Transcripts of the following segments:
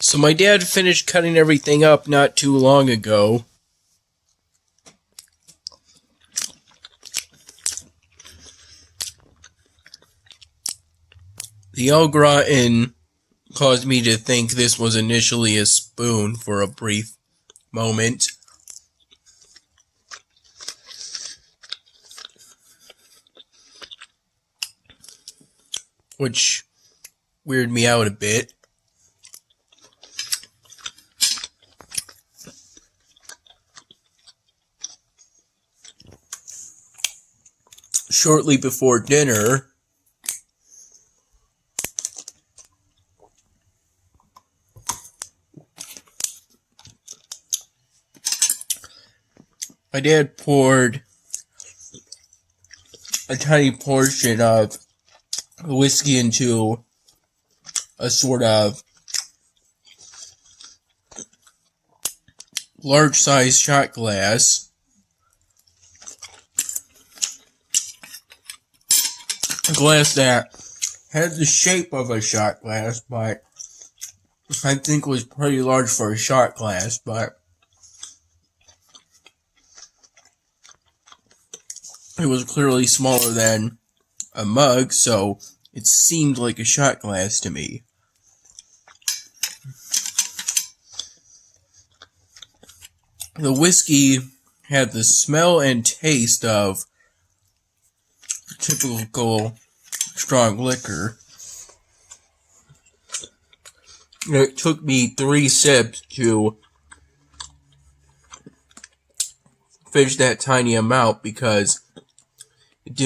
So my dad finished cutting everything up not too long ago. The au gratin caused me to think this was initially a spoon for a brief moment. Which weirded me out a bit. Shortly before dinner, my dad poured a tiny portion of whiskey into a sort of large-sized shot glass. A glass that had the shape of a shot glass, but I think was pretty large for a shot glass, but it was clearly smaller than a mug, so it seemed like a shot glass to me. The whiskey had the smell and taste of typical strong liquor. It took me 3 sips to finish that tiny amount because it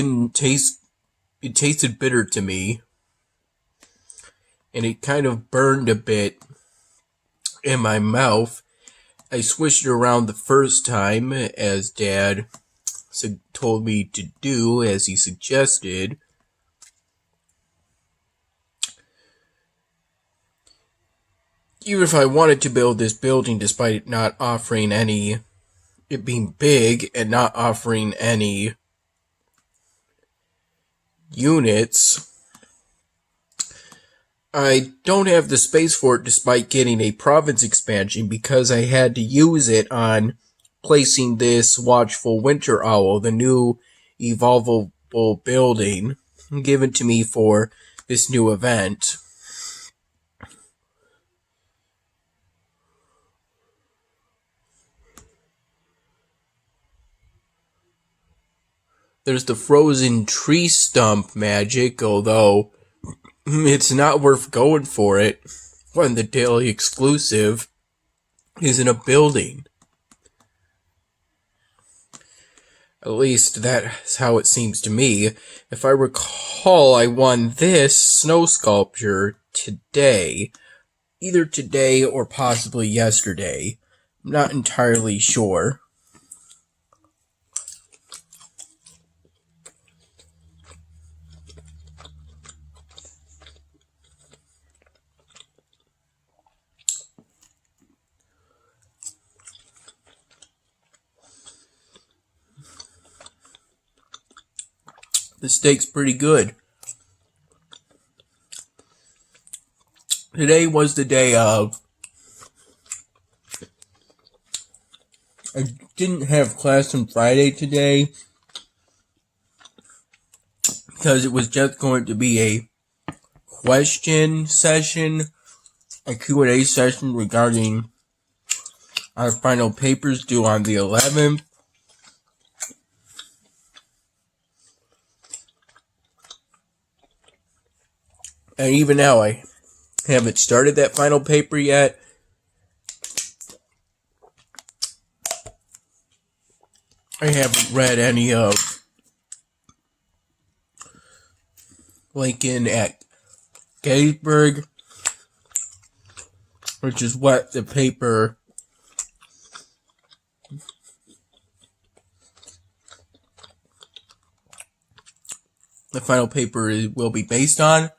tasted bitter to me, and it kind of burned a bit in my mouth. I switched it around the first time, as Dad told me to do, as he suggested. Even if I wanted to build this building, despite it not offering any, it being big and not offering any units, I don't have the space for it despite getting a province expansion, because I had to use it on placing this Watchful Winter Owl, the new evolvable building given to me for this new event. There's the frozen tree stump magic, although it's not worth going for it when the daily exclusive is in a building. At least that's how it seems to me. If I recall, I won this snow sculpture today. Either today or possibly yesterday. I'm not entirely sure. The steak's pretty good. Today was the day of. I didn't have class on Friday today because it was just going to be a question session, a Q&A session regarding our final papers due on the 11th. And even now, I haven't started that final paper yet. I haven't read any of Lincoln at Gettysburg, which is what the paper final paper will be based on.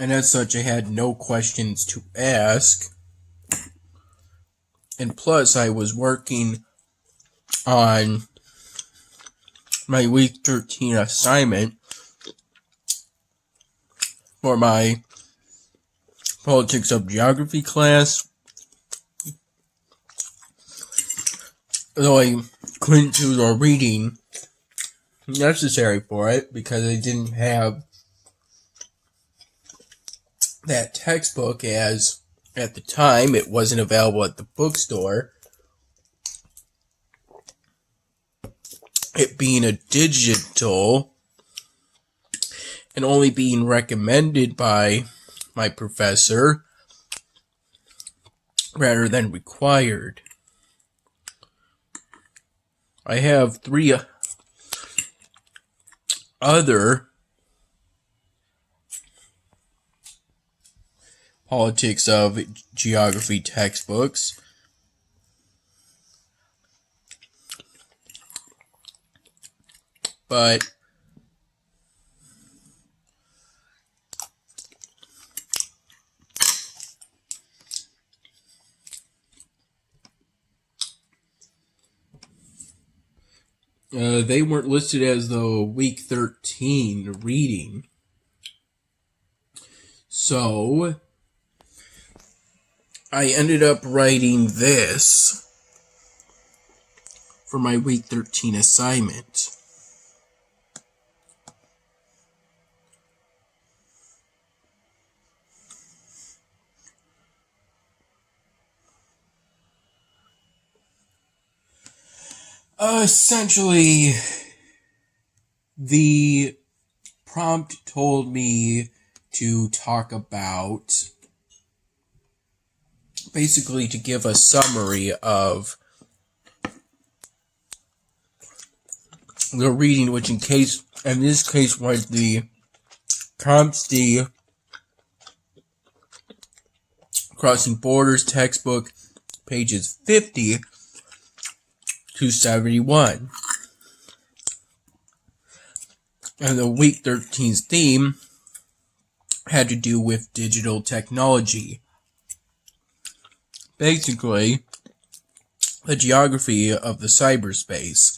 And as such, I had no questions to ask. And plus, I was working on my week 13 assignment for my politics of geography class. Though I couldn't do the reading necessary for it because I didn't have that textbook, as at the time it wasn't available at the bookstore. It being a digital and only being recommended by my professor rather than required. I have 3 other politics of geography textbooks. But they weren't listed as the week 13 reading. So I ended up writing this for my week 13 assignment. Essentially, the prompt told me to talk about, basically to give a summary of the reading, which in this case was the Comsty Crossing Borders textbook, pages 50 to 71. And the week 13's theme had to do with digital technology. Basically, the geography of the cyberspace.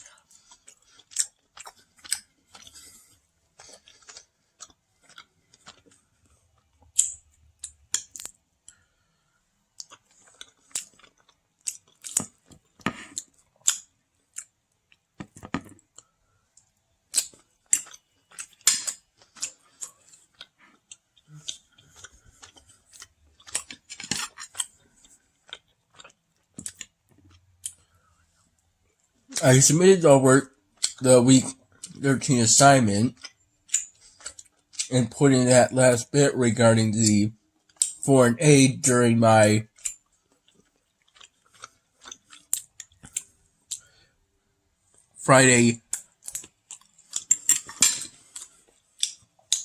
I submitted the week 13 assignment and put in that last bit regarding the foreign aid during my Friday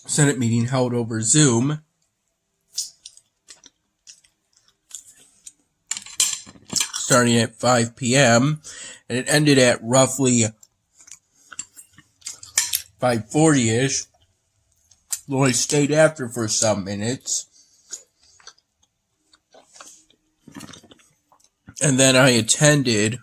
Senate meeting held over Zoom. Starting at 5 p.m. and it ended at roughly 5:40-ish. Though I stayed after for some minutes. And then I attended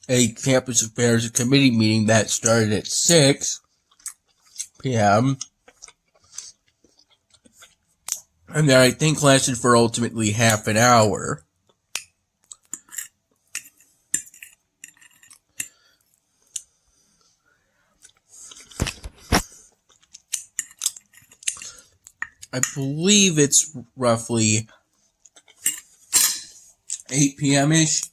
a campus affairs committee meeting that started at 6 p.m. And that I think lasted for ultimately half an hour. I believe it's roughly 8 p.m.-ish.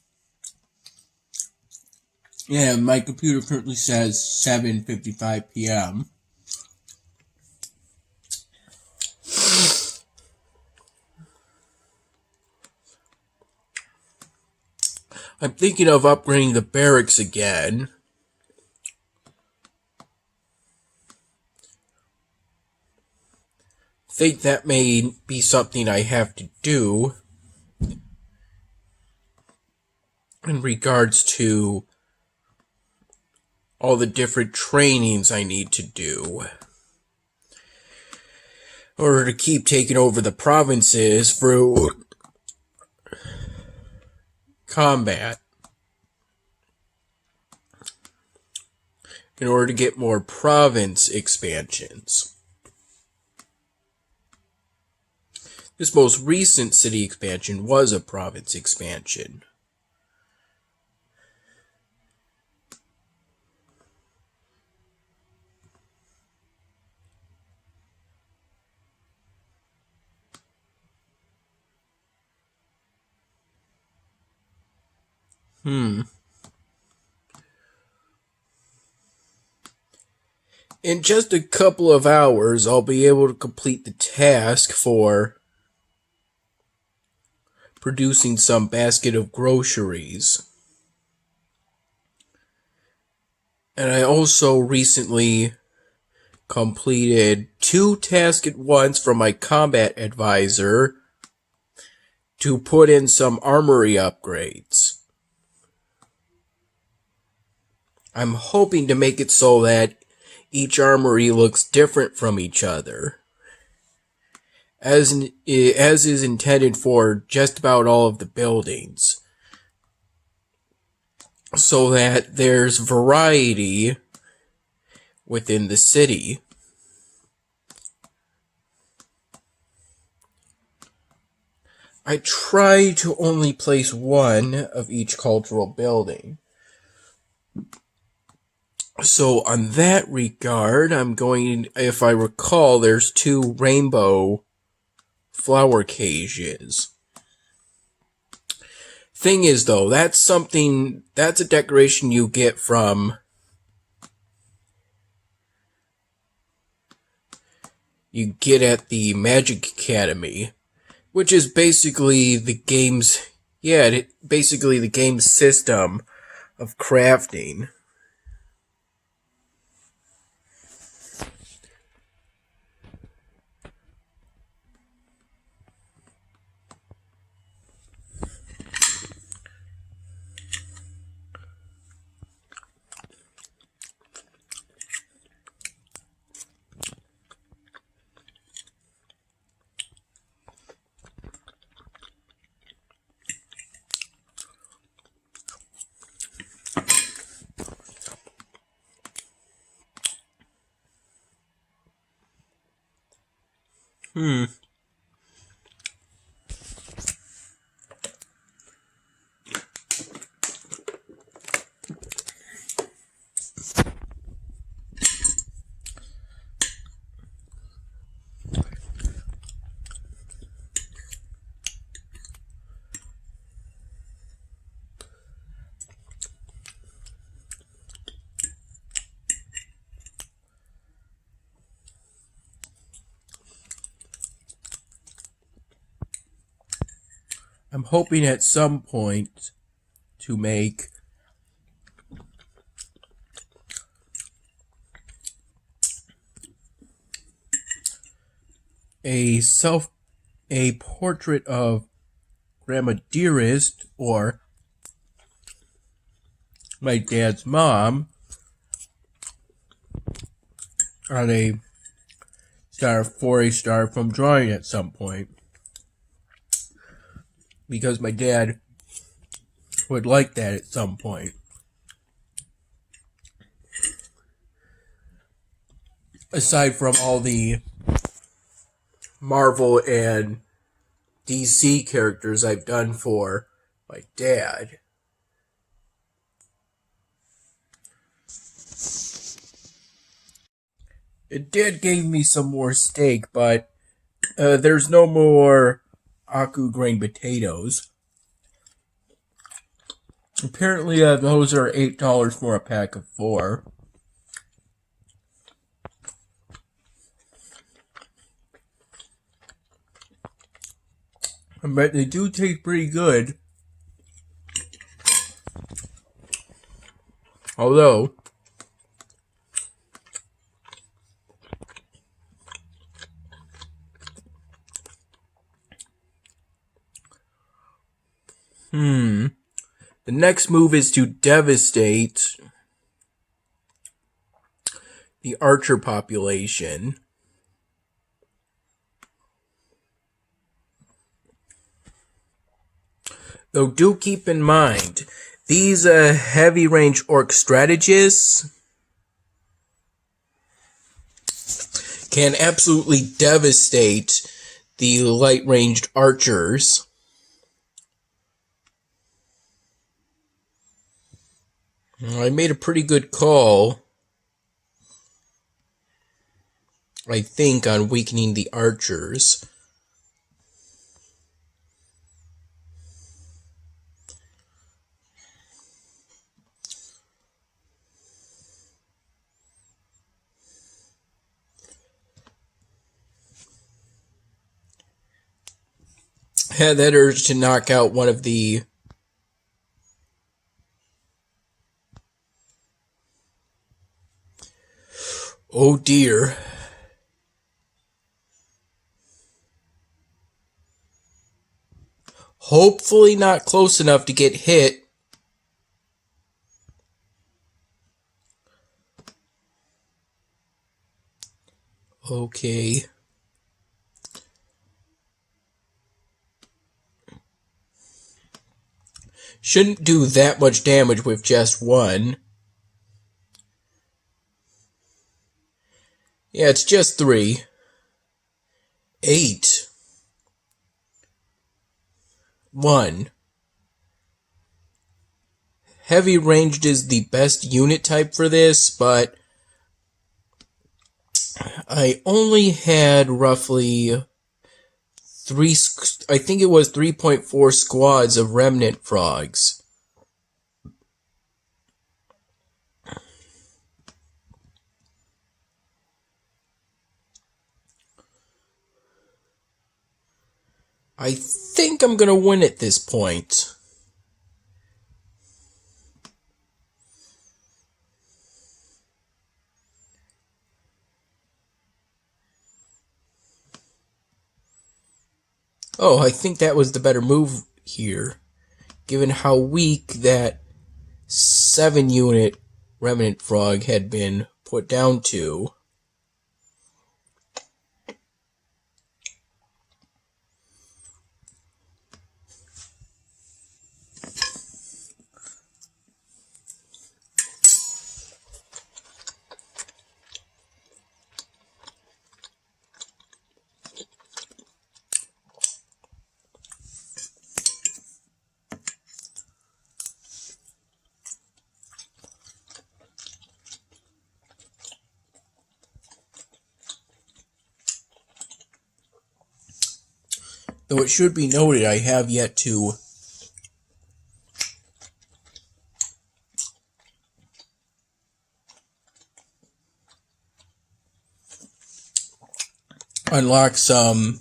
Yeah, my computer currently says 7:55 p.m. I'm thinking of upgrading the barracks again. Think that may be something I have to do in regards to all the different trainings I need to do in order to keep taking over the provinces through combat. in order to get more province expansions. This most recent city expansion was a province expansion. In just a couple of hours, I'll be able to complete the task for producing some basket of groceries. And I also recently completed 2 tasks at once from my combat advisor to put in some armory upgrades. I'm hoping to make it so that each armory looks different from each other, as is intended for just about all of the buildings, so that there's variety within the city. I try to only place one of each cultural building. So on that regard, if I recall, there's 2 rainbow flower cages. Thing is, though, that's a decoration you get at the Magic Academy, which is basically the game's system of crafting. I'm hoping at some point to make a portrait of Grandma Dearest, or my dad's mom, on a star for a star from drawing at some point. Because my dad would like that at some point. Aside from all the Marvel and DC characters I've done for my dad. It did give me some more steak, but there's no more Aku grain potatoes. Apparently, those are $8 for a pack of 4. But they do taste pretty good. Although, the next move is to devastate the archer population. Though do keep in mind, these heavy range orc strategists can absolutely devastate the light-ranged archers. I made a pretty good call, I think, on weakening the archers. Had that urge to knock out one of the oh dear. Hopefully not close enough to get hit. Okay. Shouldn't do that much damage with just one. Yeah, it's just 3. 8. 1. Heavy ranged is the best unit type for this, but I only had roughly 3.4 squads of remnant frogs. I think I'm gonna win at this point. Oh, I think that was the better move here, given how weak that 7-unit remnant frog had been put down to. Though it should be noted, I have yet to unlock some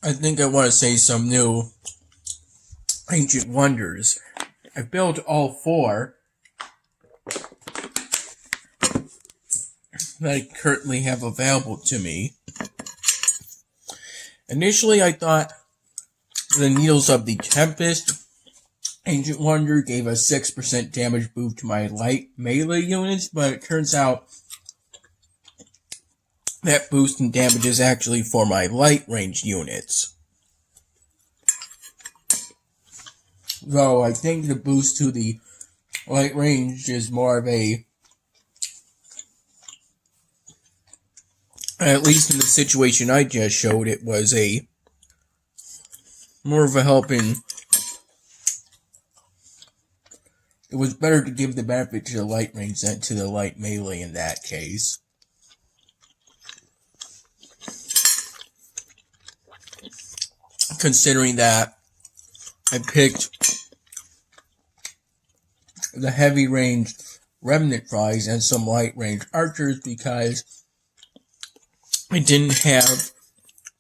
I think I want to say some new ancient wonders. I built all 4 that I currently have available to me. Initially, I thought the Needles of the Tempest Ancient Wonder gave a 6% damage boost to my light melee units, but it turns out that boost in damage is actually for my light range units. Though I think the boost to the light range is more of a, at least in the situation I just showed, it was a more of a help in, it was better to give the benefit to the light range than to the light melee in that case. Considering that I picked the heavy range remnant frogs and some light range archers because I didn't have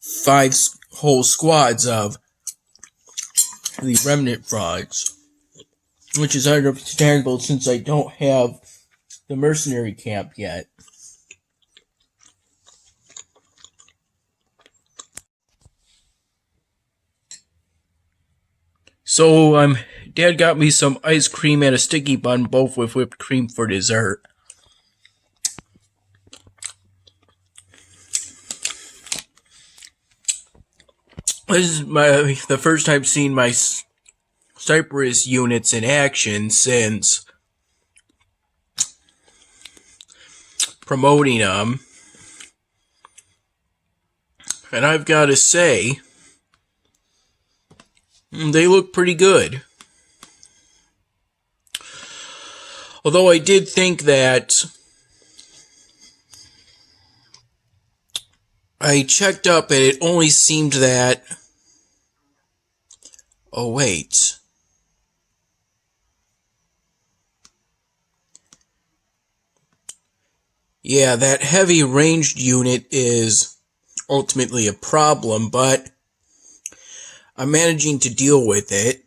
5 whole squads of the remnant frogs, which is understandable since I don't have the mercenary camp yet. So, Dad got me some ice cream and a sticky bun, both with whipped cream for dessert. This is the first time seeing my Cypress units in action since promoting them. And I've got to say, they look pretty good. Although I did think that I checked up and it only seemed that... Oh, wait. Yeah, that heavy ranged unit is ultimately a problem, but I'm managing to deal with it.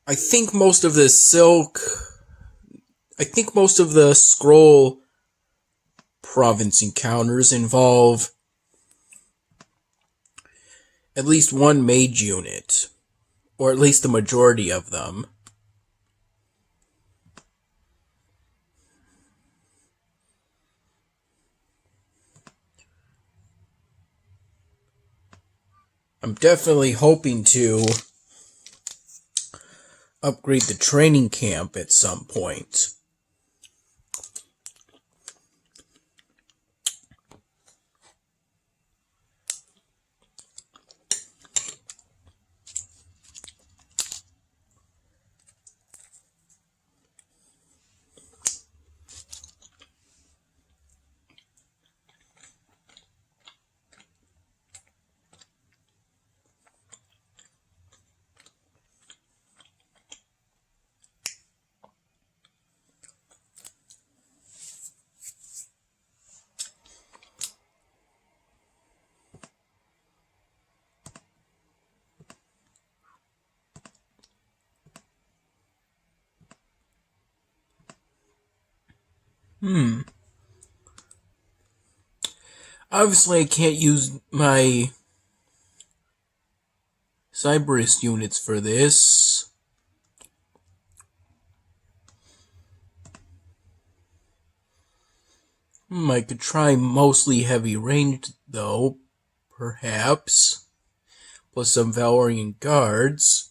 I think most of the scroll province encounters involve at least one mage unit, or at least the majority of them. I'm definitely hoping to upgrade the training camp at some point. Obviously, I can't use my Cyberus units for this. I could try mostly heavy ranged, though, perhaps. Plus some Valorian guards.